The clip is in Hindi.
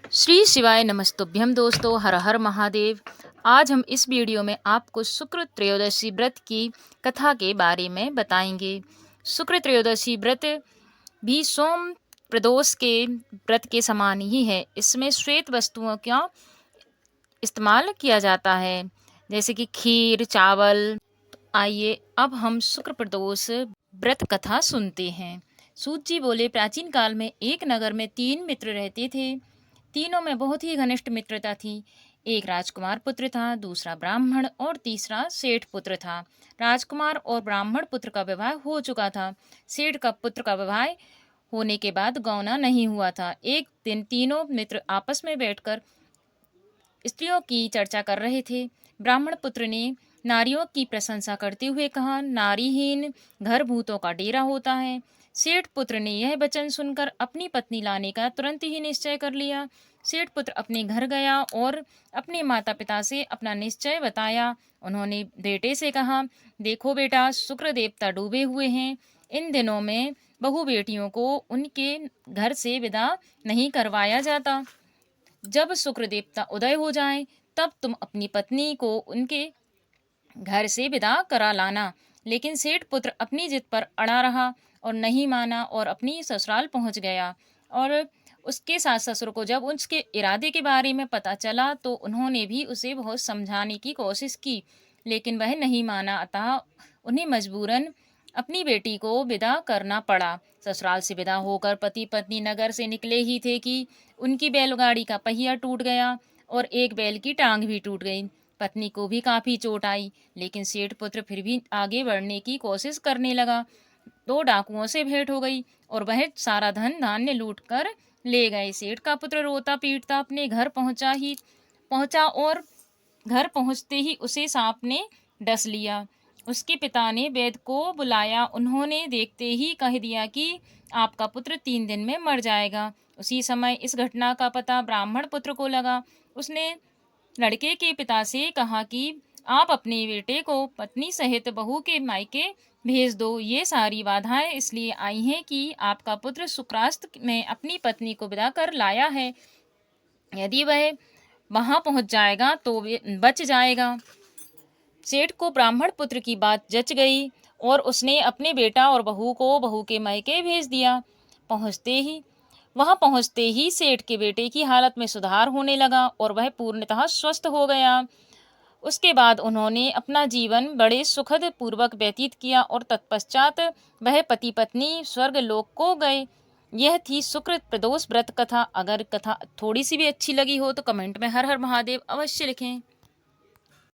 श्री शिवाय नमस्तुभ्यम दोस्तों, हर हर महादेव। आज हम इस वीडियो में आपको शुक्र त्रयोदशी व्रत की कथा के बारे में बताएंगे। शुक्र त्रयोदशी व्रत भी सोम प्रदोष के व्रत के समान ही है। इसमें श्वेत वस्तुओं का इस्तेमाल किया जाता है, जैसे कि खीर, चावल। आइए अब हम शुक्र प्रदोष व्रत कथा सुनते हैं। सूत जी बोले, प्राचीन काल में एक नगर में 3 मित्र रहते थे। तीनों में बहुत ही घनिष्ठ मित्रता थी। एक राजकुमार पुत्र था, दूसरा ब्राह्मण और तीसरा सेठ पुत्र था। राजकुमार और ब्राह्मण पुत्र का विवाह हो चुका था। सेठ का पुत्र का विवाह होने के बाद गौना नहीं हुआ था। एक दिन तीनों मित्र आपस में बैठकर स्त्रियों की चर्चा कर रहे थे। ब्राह्मण पुत्र ने नारियों की प्रशंसा करते हुए कहा, नारीहीन घर भूतों का डेरा होता है। सेठ पुत्र ने यह वचन सुनकर अपनी पत्नी लाने का तुरंत ही निश्चय कर लिया। सेठ पुत्र अपने घर गया और अपने माता पिता से अपना निश्चय बताया। उन्होंने बेटे से कहा, देखो बेटा, शुक्र देवता डूबे हुए हैं। इन दिनों में बहु बेटियों को उनके घर से विदा नहीं करवाया जाता। जब शुक्र देवता उदय हो जाएं, तब तुम अपनी पत्नी को उनके घर से विदा करा लाना। लेकिन सेठ पुत्र अपनी जिद पर अड़ा रहा और नहीं माना और अपनी ससुराल पहुंच गया। और उसके सास ससुर को जब उसके इरादे के बारे में पता चला तो उन्होंने भी उसे बहुत समझाने की कोशिश की, लेकिन वह नहीं माना। अतः उन्हें मजबूरन अपनी बेटी को विदा करना पड़ा। ससुराल से विदा होकर पति पत्नी नगर से निकले ही थे कि उनकी बैलगाड़ी का पहिया टूट गया और एक बैल की टांग भी टूट गई। पत्नी को भी काफी चोट आई, लेकिन सेठ पुत्र फिर भी आगे बढ़ने की कोशिश करने लगा। 2 डाकुओं से भेंट हो गई और वह सारा धन धान्य लूट कर ले गए। सेठ का पुत्र रोता पीटता अपने घर पहुंचा और घर पहुंचते ही उसे सांप ने डस लिया। उसके पिता ने वैद्य को बुलाया। उन्होंने देखते ही कह दिया कि आपका पुत्र 3 दिन में मर जाएगा। उसी समय इस घटना का पता ब्राह्मण पुत्र को लगा। उसने लड़के के पिता से कहा कि आप अपने बेटे को पत्नी सहित बहू के मायके भेज दो। ये सारी बाधाएं इसलिए आई हैं कि आपका पुत्र शुक्रास्त में अपनी पत्नी को विदा कर लाया है। यदि वह वहां पहुंच जाएगा तो वे बच जाएगा। सेठ को ब्राह्मण पुत्र की बात जच गई और उसने अपने बेटा और बहू को बहू के मायके भेज दिया। पहुंचते ही सेठ के बेटे की हालत में सुधार होने लगा और वह पूर्णतः स्वस्थ हो गया। उसके बाद उन्होंने अपना जीवन बड़े सुखद पूर्वक व्यतीत किया और तत्पश्चात वह पति पत्नी स्वर्ग लोक को गए। यह थी शुक्र प्रदोष व्रत कथा। अगर कथा थोड़ी सी भी अच्छी लगी हो तो कमेंट में हर हर महादेव अवश्य लिखें।